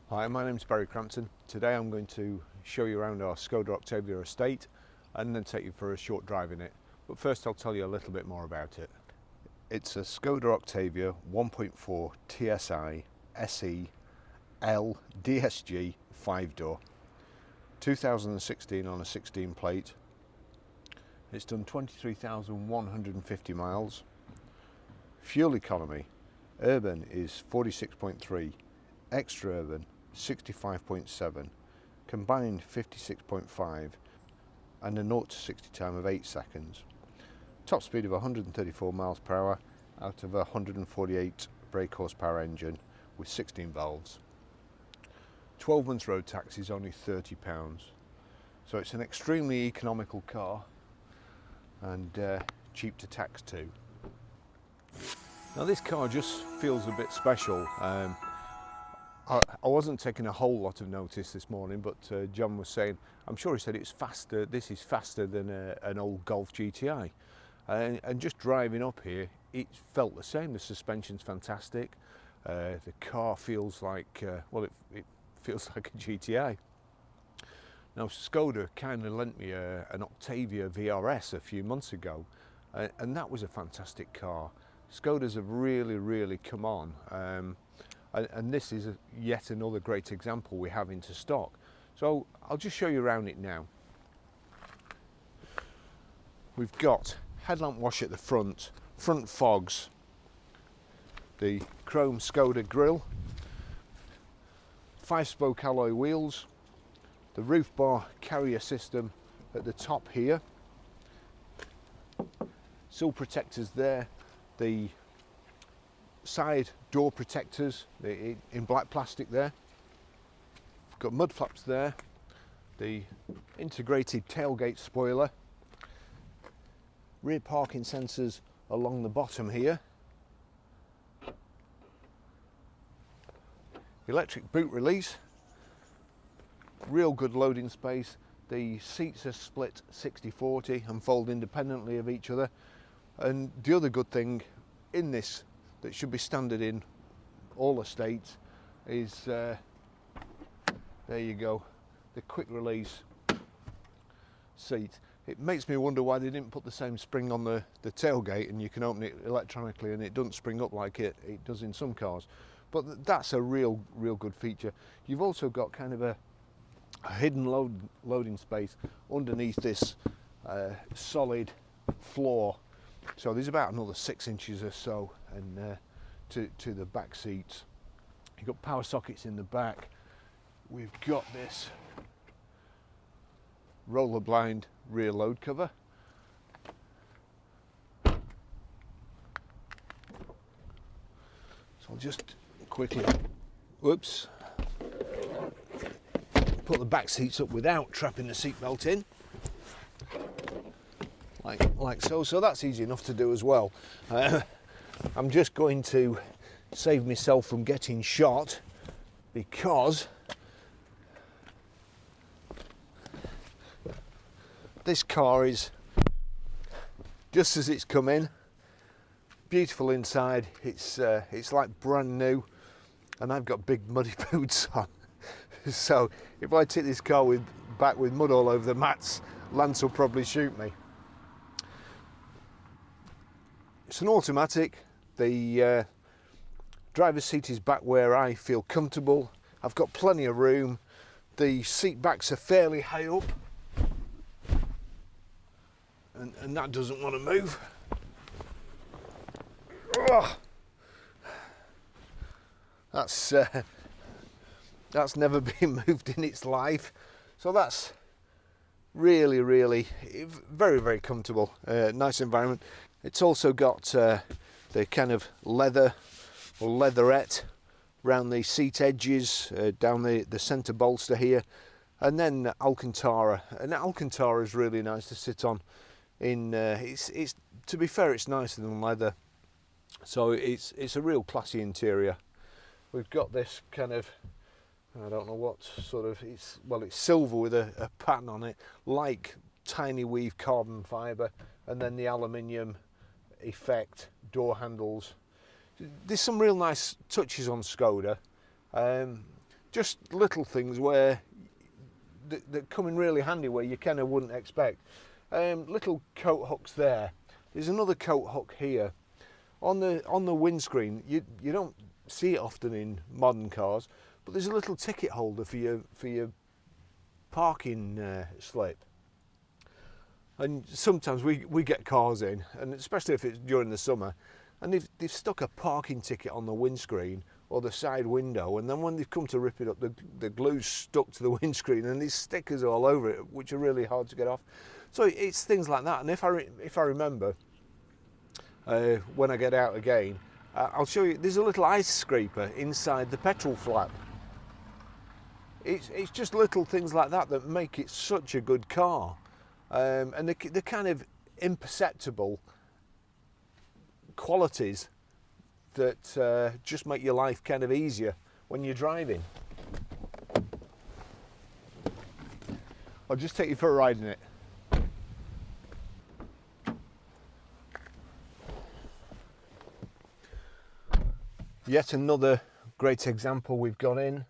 Hi, my name's Barrie Crampton. Today I'm going to show you around our SKODA Octavia estate and then take you for a short drive in it. But first I'll tell you a little bit more about it. It's a SKODA Octavia 1.4 TSI SE L DSG 5dr 2016 on a 16 plate. It's done 23,150 miles. Fuel economy, urban is 46.3, extra urban 65.7, combined 56.5, and a 0 to 60 time of 8 seconds. Top speed of 134 miles per hour out of a 148 brake horsepower engine with 16 valves. 12 months road tax is only £30, so it's an extremely economical car and cheap to tax too. Now this car just feels a bit special. I wasn't taking a whole lot of notice this morning, but John was saying, I'm sure he said it's faster, this is faster than an old Golf GTI. And just driving up here, it felt the same. The suspension's fantastic. The car feels like, it feels like a GTI. Now SKODA kindly lent me an Octavia VRS a few months ago, and that was a fantastic car. SKODAs have really come on, and this is yet another great example we have into stock. So I'll just show you around it now. We've got headlamp wash at the front fogs, the chrome SKODA grille, 5-spoke alloy wheels, the roof bar carrier system at the top here, sill protectors there, the side door protectors in black plastic there. We've got mud flaps there, the integrated tailgate spoiler, rear parking sensors along the bottom here, electric boot release, real good loading space. The seats are split 60-40 and fold independently of each other. And the other good thing in this that should be standard in all estates is, there you go, the quick release seat. It makes me wonder why they didn't put the same spring on the tailgate, and you can open it electronically and it doesn't spring up like it does in some cars. But that's a real good feature. You've also got kind of a hidden loading space underneath this solid floor. So there's about another 6 inches or so and to the back seats. You've got power sockets in the back. We've got this roller blind rear load cover. So I'll just quickly, whoops, put the back seats up without trapping the seatbelt in. Like so. So that's easy enough to do as well. I'm just going to save myself from getting shot because this car is just as it's come in, beautiful inside. It's like brand new, and I've got big muddy boots on. So if I take this car back with mud all over the mats, Lance will probably shoot me. It's an automatic. The driver's seat is back where I feel comfortable. I've got plenty of room. The seat backs are fairly high up, and that doesn't want to move. Ugh. That's never been moved in its life. So that's really very comfortable. Nice environment. It's also got the kind of leather or leatherette around the seat edges, down the centre bolster here, and then Alcantara. And Alcantara is really nice to sit on. It's to be fair, it's nicer than leather, so it's a real classy interior. We've got this kind of, I don't know what sort of, it's silver with a pattern on it, like tiny weave carbon fibre, and then the aluminium effect door handles. There's some real nice touches on SKODA. just little things where that come in really handy where you kind of wouldn't expect. Little coat hooks there. There's another coat hook here on the windscreen. You don't see it often in modern cars, but there's a little ticket holder for your parking slip. And sometimes we get cars in, and especially if it's during the summer, and they've stuck a parking ticket on the windscreen or the side window, and then when they've come to rip it up, the glue's stuck to the windscreen, and these stickers all over it, which are really hard to get off. So it's things like that. And if I remember, when I get out again, I'll show you. There's a little ice scraper inside the petrol flap. It's just little things like that that make it such a good car. And the kind of imperceptible qualities that just make your life kind of easier when you're driving. I'll just take you for a ride in it. Yet another great example we've got in.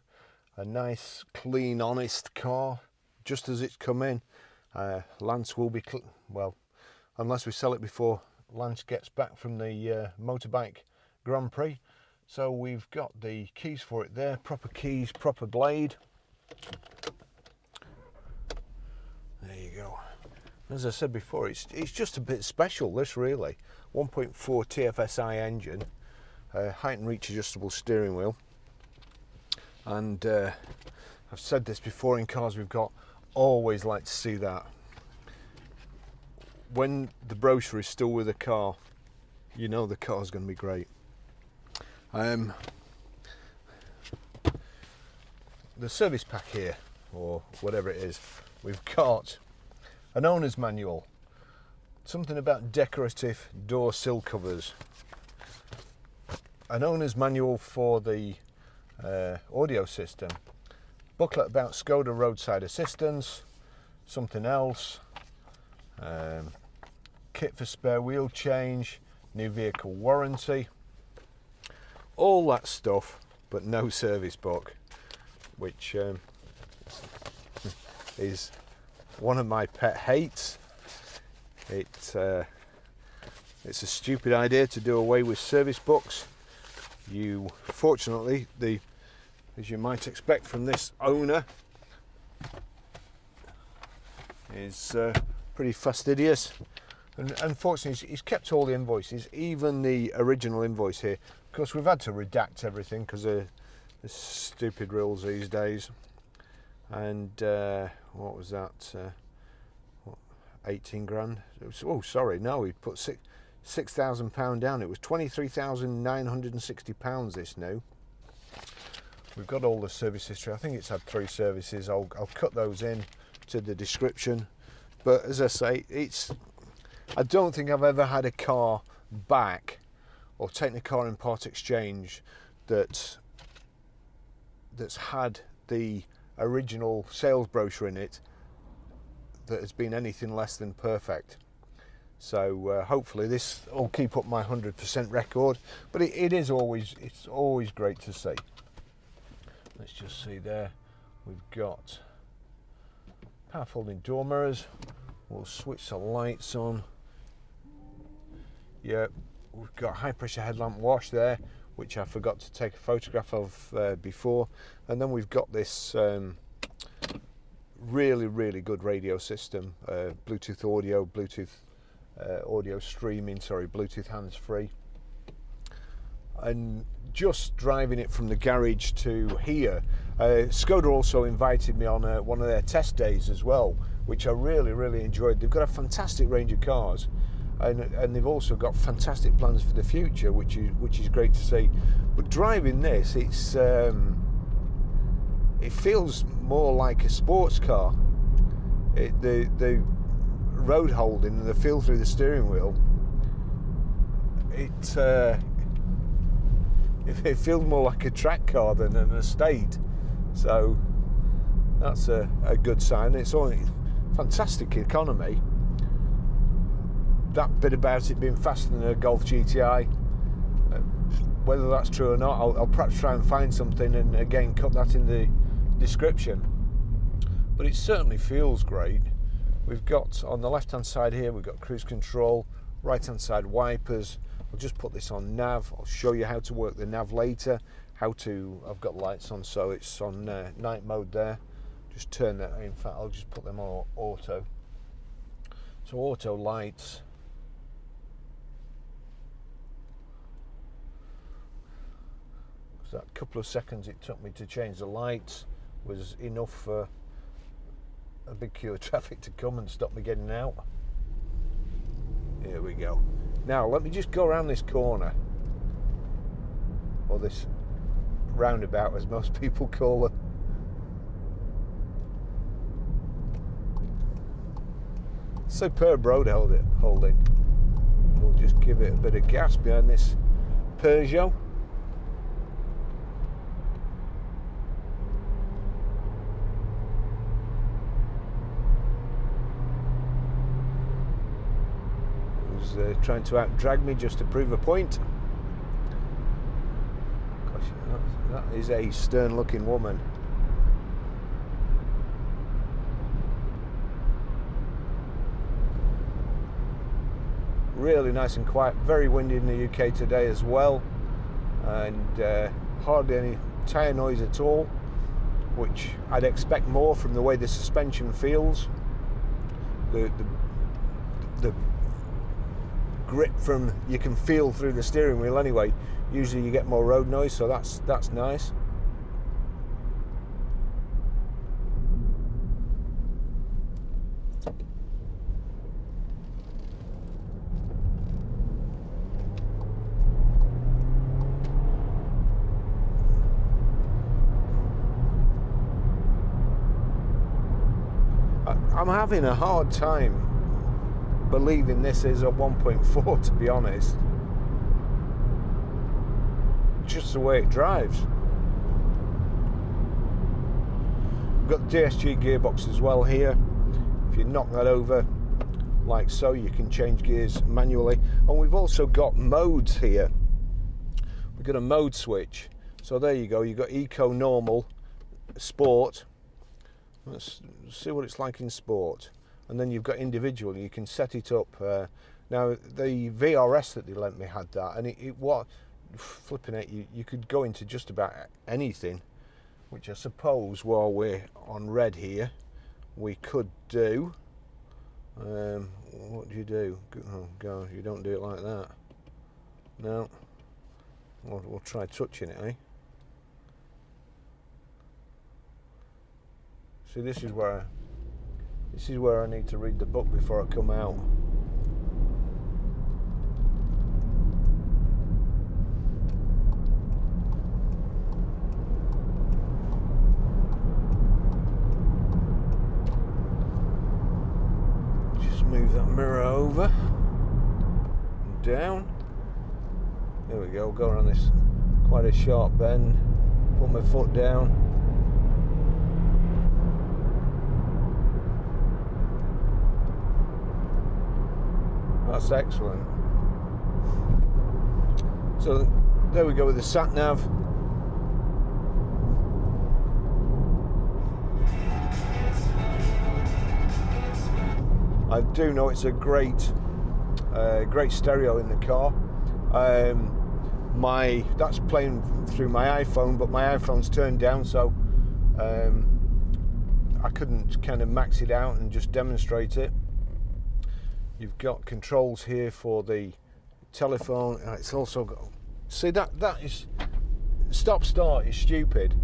A nice, clean, honest car, just as it's come in. Lance will be, well, unless we sell it before Lance gets back from the motorbike Grand Prix. So we've got the keys for it there, proper keys, proper blade. There you go. As I said before, it's just a bit special, this really. 1.4 TFSI engine, height and reach adjustable steering wheel. And I've said this before in cars we've got, always like to see that. When the brochure is still with the car, you know the car's going to be great. The service pack here, or whatever it is, we've got an owner's manual, something about decorative door sill covers, an owner's manual for the audio system, booklet about SKODA roadside assistance, something else, kit for spare wheel change, new vehicle warranty, all that stuff, but no service book, which is one of my pet hates. It's a stupid idea to do away with service books. Fortunately, as you might expect from this owner, is pretty fastidious, and unfortunately he's kept all the invoices, even the original invoice here. Of course, we've had to redact everything because of the stupid rules these days. And what was that? 18 grand? Oh, sorry, no, he put £6,000 down. It was £23,960 this new. We've got all the service history. I think it's had 3 services. I'll cut those in to the description. But as I say, I don't think I've ever had a car back or taken a car in part exchange that's had the original sales brochure in it that has been anything less than perfect. So hopefully this will keep up my 100% record, but it's always great to see. Let's just see there, we've got power folding door mirrors. We'll switch the lights on. Yeah, we've got high pressure headlamp wash there, which I forgot to take a photograph of before. And then we've got this really good radio system, Bluetooth audio, Bluetooth audio streaming, sorry, Bluetooth hands-free. And just driving it from the garage to here, SKODA also invited me on one of their test days as well, which I really enjoyed. They've got a fantastic range of cars, and they've also got fantastic plans for the future, which is great to see. But driving this, it feels more like a sports car. The road holding and the feel through the steering wheel, it feels more like a track car than an estate. So that's a good sign. It's only fantastic economy. That bit about it being faster than a Golf GTI, whether that's true or not, I'll perhaps try and find something and again cut that in the description. But it certainly feels great. We've got on the left hand side here, we've got cruise control, right hand side wipers. I'll just put this on nav. I'll show you how to work the nav later. I've got lights on, so it's on night mode there. Just turn that, in fact I'll just put them on auto. So auto lights. So that couple of seconds it took me to change the lights was enough for a big queue of traffic to come and stop me getting out. Here we go. Now let me just go around this corner, or this roundabout as most people call it. Superb road holding. We'll just give it a bit of gas behind this Peugeot. Trying to out-drag me just to prove a point. Gosh, that is a stern-looking woman. Really nice and quiet. Very windy in the UK today as well, and hardly any tyre noise at all, which I'd expect more from the way the suspension feels. The grip from you can feel through the steering wheel anyway. Usually you get more road noise, so that's nice. I'm having a hard time believing this is a 1.4, to be honest. Just the way it drives. We've got the DSG gearbox as well here. If you knock that over like so, you can change gears manually. And we've also got modes here. We've got a mode switch. So there you go, you've got Eco, Normal, Sport. Let's see what it's like in Sport. And then you've got individual. You can set it up. Now the VRS that they lent me had that, and it what flipping it. You could go into just about anything, which I suppose while we're on red here, we could do. What do you do? Oh God, you don't do it like that. No. We'll try touching it, eh? See, this is where I need to read the book before I come out. Just move that mirror over and down. There we go, go around this quite a sharp bend, put my foot down. That's excellent. So there we go with the sat nav. I do know it's a great stereo in the car. That's playing through my iPhone, but my iPhone's turned down, so I couldn't kind of max it out and just demonstrate it. You've got controls here for the telephone. It's also got, see that is stop start is stupid.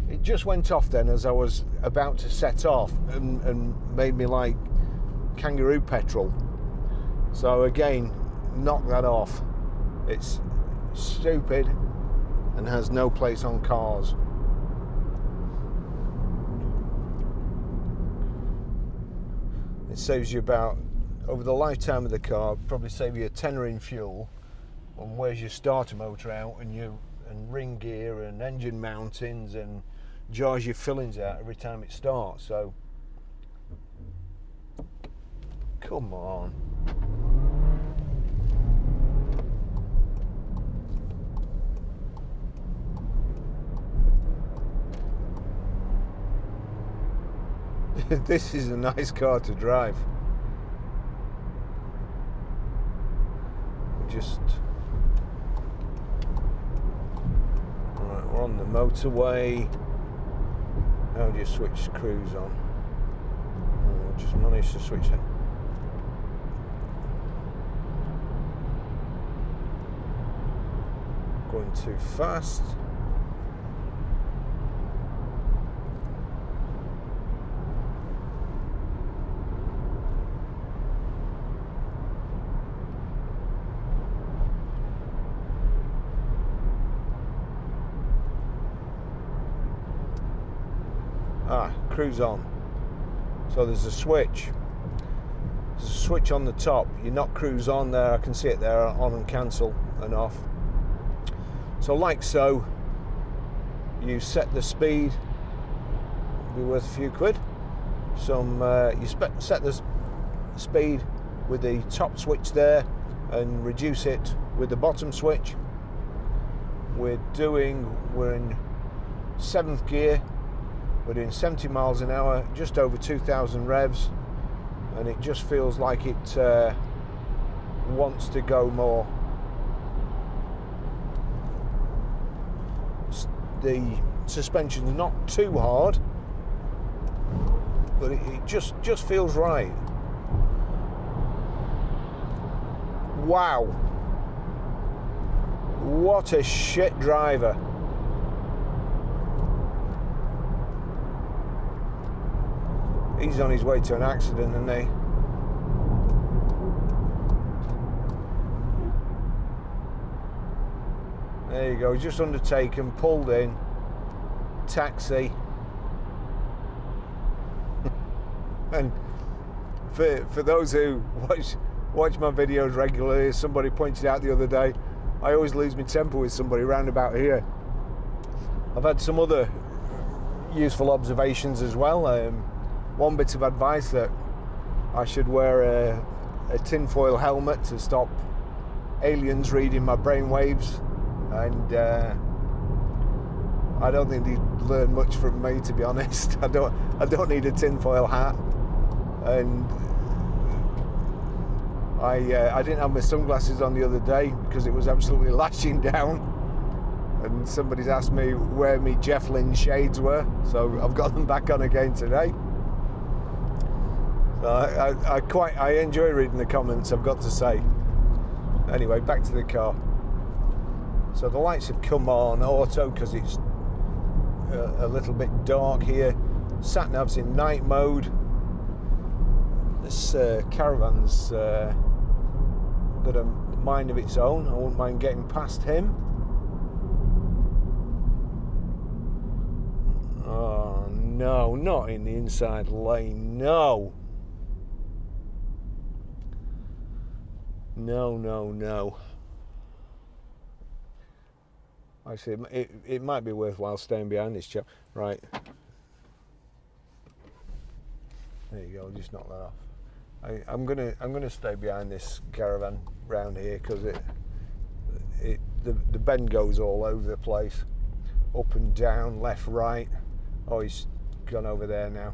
It just went off then as I was about to set off and made me like kangaroo petrol. So again, knock that off. It's stupid and has no place on cars. It saves you about, over the lifetime of the car, probably save you a tenner in fuel. And where's your starter motor out and ring gear and engine mountings and jars your fillings out every time it starts. So come on. This is a nice car to drive. Right, we're on the motorway. Now just switch cruise on. Just managed to switch it. Going too fast. Cruise on. So there's a switch. There's a switch on the top. You knock cruise on there. I can see it there, on and cancel and off. So like so, you set the speed. Be worth a few quid. You set the speed with the top switch there, and reduce it with the bottom switch. We're in 7th gear. We're doing 70 miles an hour, just over 2,000 revs, and it just feels like it wants to go more. The suspension's not too hard, but it just feels right. Wow, what a shit driver. He's on his way to an accident, isn't he? There you go, just undertaken, pulled in, taxi. And for those who watch my videos regularly, as somebody pointed out the other day, I always lose my temper with somebody round about here. I've had some other useful observations as well. One bit of advice, that I should wear a tinfoil helmet to stop aliens reading my brainwaves, and I don't think they'd learn much from me, to be honest. I don't need a tinfoil hat, and I didn't have my sunglasses on the other day because it was absolutely lashing down, and somebody's asked me where my Jeff Lynne shades were, so I've got them back on again today. I enjoy reading the comments, I've got to say. Anyway, back to the car. So the lights have come on auto because it's a little bit dark here. Sat nav's in night mode. This caravan's got a mind of its own. I wouldn't mind getting past him. Oh no, not in the inside lane, no. No. Actually, it might be worthwhile staying behind this chap. Right. There you go. Just knock that off. I'm gonna stay behind this caravan round here because the bend goes all over the place, up and down, left, right. Oh, he's gone over there now.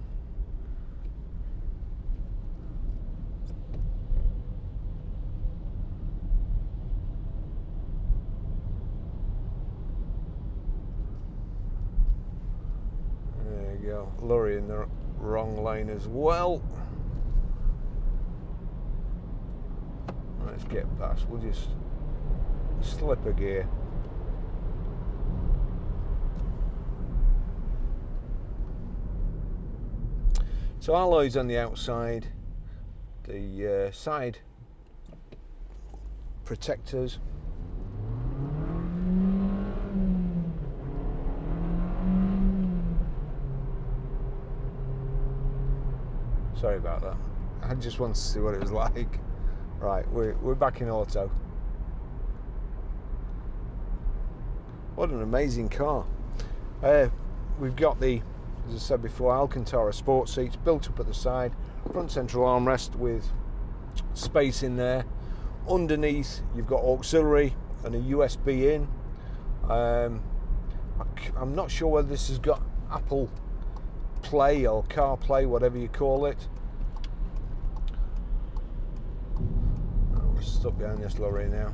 Go. Lorry in the wrong lane as well. Let's get past. We'll just slip a gear. So alloys on the outside, the side protectors. Sorry about that. I just wanted to see what it was like. Right, we're back in auto. What an amazing car. We've got the, as I said before, Alcantara sport seats built up at the side, front central armrest with space in there. Underneath you've got auxiliary and a USB in. I'm not sure whether this has got Apple Play or CarPlay, whatever you call it. Oh, we're stuck behind this lorry now.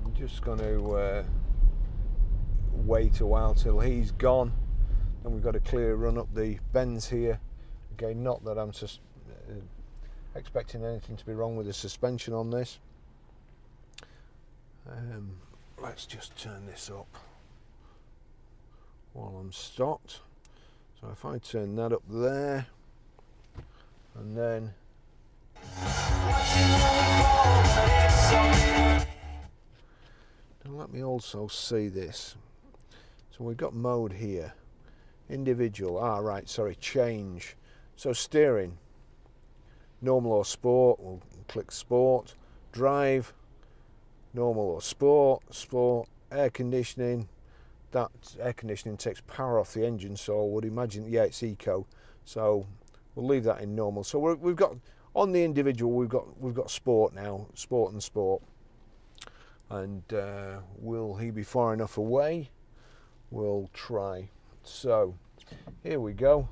I'm just going to wait a while till he's gone, and we've got a clear run up the bends here. Again, not that I'm just expecting anything to be wrong with the suspension on this. Let's just turn this up while I'm stopped. So if I turn that up there, and then now let me also see this. So we've got mode here, individual, change. So steering, normal or sport, we'll click sport. Drive, normal or sport, air conditioning. That air conditioning takes power off the engine, so I would imagine, yeah, it's eco. So we'll leave that in normal. So we've got on the individual, we've got sport now, sport and sport. And will he be far enough away? We'll try. So here we go.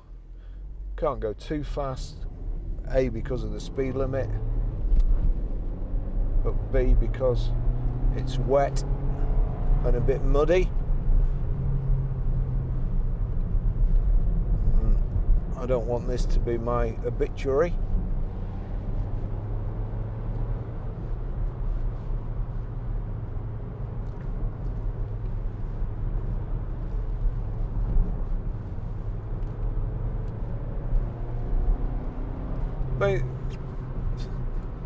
Can't go too fast. A, because of the speed limit, but B, because it's wet and a bit muddy. I don't want this to be my obituary. But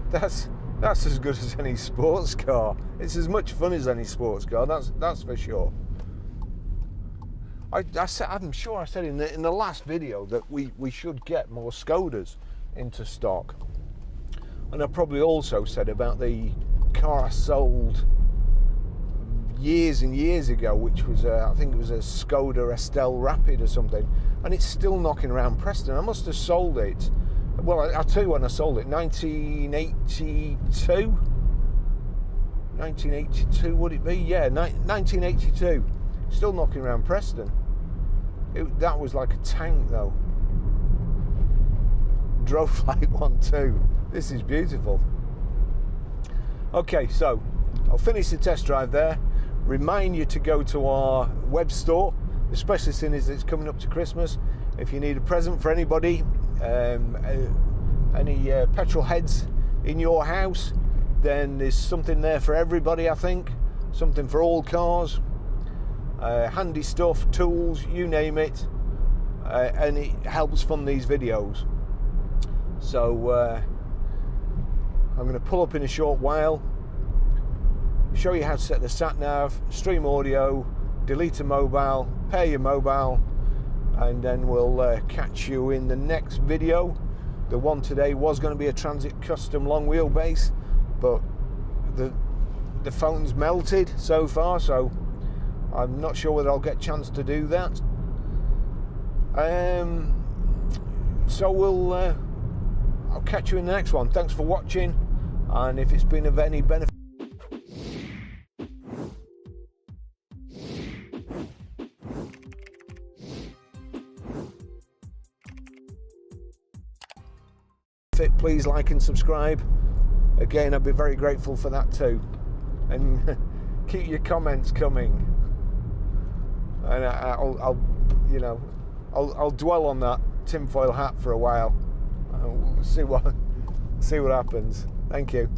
that's as good as any sports car. It's as much fun as any sports car. That's for sure. I'm sure I said in the last video that we should get more Skodas into stock, and I probably also said about the car I sold years and years ago, which was I think it was a Skoda Estelle Rapid or something, and it's still knocking around Preston. I must have sold it. Well, I'll tell you when I sold it. 1982 would it be? Yeah, 1982. Still knocking around Preston. That was like a tank though. Drove like one too. This is beautiful. Okay, so I'll finish the test drive there. Remind you to go to our web store, especially since it's coming up to Christmas. If you need a present for anybody, any petrol heads in your house, then there's something there for everybody. I think something for all cars. Handy stuff, tools, you name it, and it helps fund these videos. So I'm going to pull up in a short while, show you how to set the sat nav, stream audio, delete a mobile, pair your mobile, and then we'll catch you in the next video. The one today was going to be a Transit Custom long wheelbase, but the phone's melted so far, so I'm not sure whether I'll get a chance to do that. So I'll catch you in the next one. Thanks for watching, and if it's been of any benefit, please like and subscribe. Again, I'd be very grateful for that too, and keep your comments coming. And I'll dwell on that tinfoil hat for a while. We'll see what happens. Thank you.